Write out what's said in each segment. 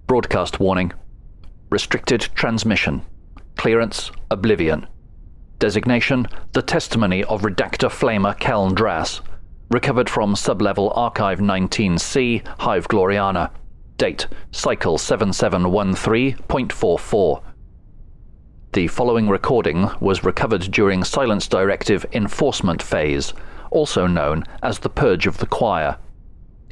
Broadcast warning. Restricted transmission. Clearance, Oblivion. Designation, the testimony of Redactor-Flamer Keln Drass. Recovered from Sublevel Archive 19C, Hive Gloriana. Date, Cycle 7713.44. The following recording was recovered during Silence Directive enforcement phase, also known as the Purge of the Choir.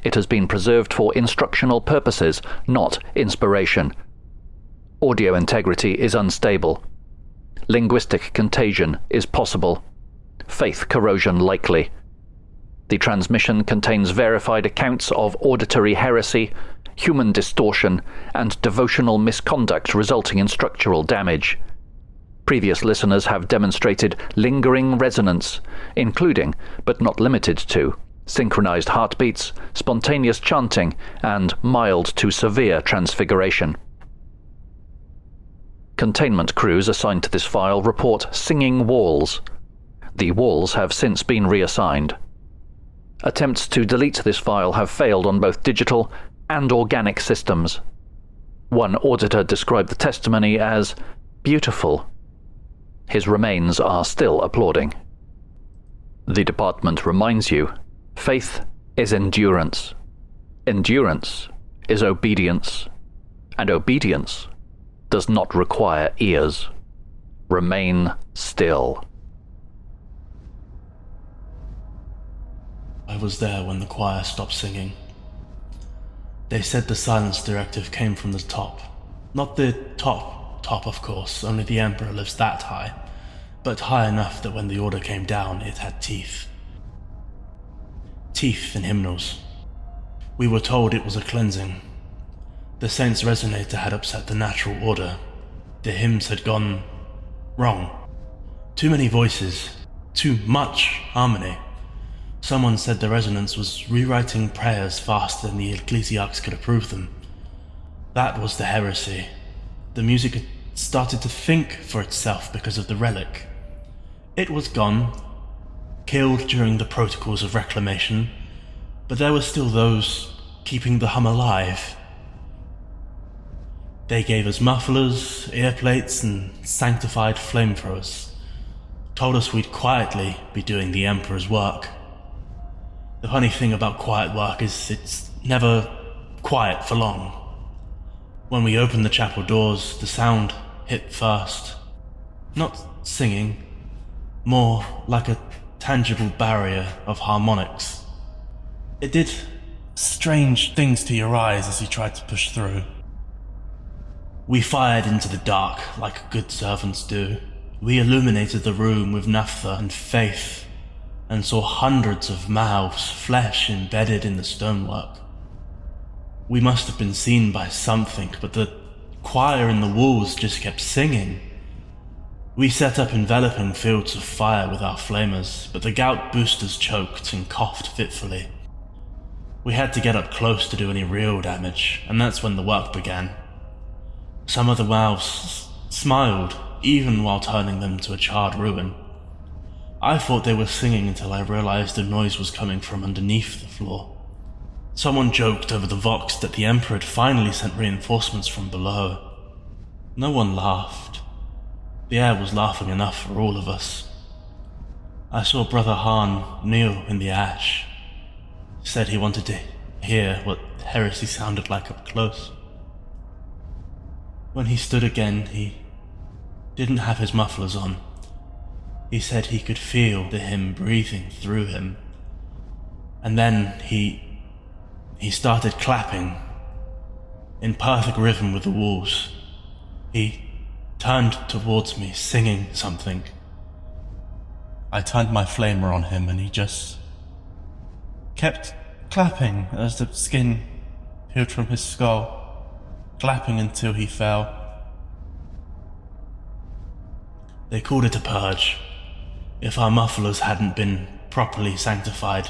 It has been preserved for instructional purposes, not inspiration. Audio integrity is unstable. Linguistic contagion is possible. Faith corrosion likely. The transmission contains verified accounts of auditory heresy, human distortion, and devotional misconduct resulting in structural damage. Previous listeners have demonstrated lingering resonance, including, but not limited to, synchronized heartbeats, spontaneous chanting, and mild to severe transfiguration. Containment crews assigned to this file report singing walls. The walls have since been reassigned. Attempts to delete this file have failed on both digital and organic systems. One auditor described the testimony as beautiful. His remains are still applauding. The department reminds you, faith is endurance. Endurance is obedience. And obedience does not require ears. Remain still. I was there when the choir stopped singing. They said the Silence Directive came from the top. Not the top, of course, only the Emperor lives that high, but high enough that when the order came down, it had teeth. Teeth in hymnals. We were told it was a cleansing. The Saints' resonator had upset the natural order. The hymns had gone wrong. Too many voices. Too much harmony. Someone said the resonance was rewriting prayers faster than the ecclesiarchs could approve them. That was the heresy. The music had started to think for itself because of the relic. It was gone, killed during the protocols of reclamation, but there were still those keeping the hum alive. They gave us mufflers, earplates, and sanctified flamethrowers. Told us we'd quietly be doing the Emperor's work. The funny thing about quiet work is it's never quiet for long. When we opened the chapel doors, the sound hit first. Not singing, more like a tangible barrier of harmonics. It did strange things to your eyes as you tried to push through. We fired into the dark like good servants do. We illuminated the room with naphtha and faith, and saw hundreds of mouths, flesh embedded in the stonework. We must have been seen by something, but the choir in the walls just kept singing. We set up enveloping fields of fire with our flamers, but the gout boosters choked and coughed fitfully. We had to get up close to do any real damage, and that's when the work began. Some of the mouths smiled, even while turning them to a charred ruin. I thought they were singing until I realized the noise was coming from underneath the floor. Someone joked over the Vox that the Emperor had finally sent reinforcements from below. No one laughed. The air was laughing enough for all of us. I saw Brother Hahn kneel in the ash. Said he wanted to hear what heresy sounded like up close. When he stood again, he didn't have his mufflers on. He said he could feel the hymn breathing through him. And then he started clapping, in perfect rhythm with the walls. He turned towards me, singing something. I turned my flamer on him and he just kept clapping as the skin peeled from his skull, clapping until he fell. They called it a purge. If our mufflers hadn't been properly sanctified,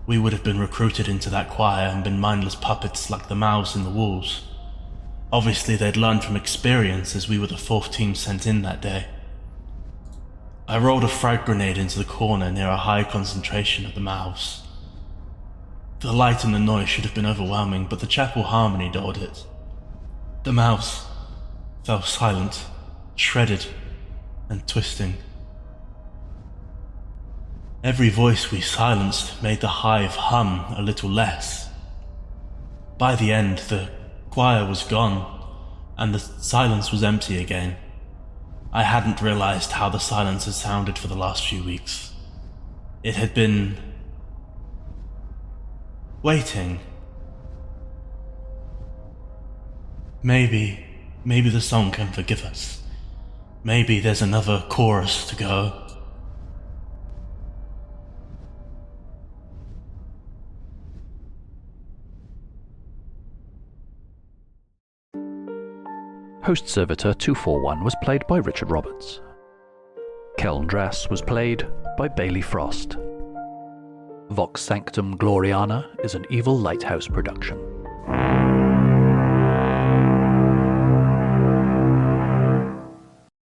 we would have been recruited into that choir and been mindless puppets like the mouths in the walls. Obviously they'd learned from experience, as we were the fourth team sent in that day. I rolled a frag grenade into the corner near a high concentration of the mouths. The light and the noise should have been overwhelming, but the chapel harmony dulled it. The mouse fell silent, shredded and twisting. Every voice we silenced made the hive hum a little less. By the end, the choir was gone, and the silence was empty again. I hadn't realized how the silence had sounded for the last few weeks. It had been waiting. Maybe the song can forgive us. Maybe there's another chorus to go. Host Servitor 241 was played by Richard Roberts. Keln Drass was played by Bailey Frost. Vox Sanctum Gloriana is an Evil Lighthouse production.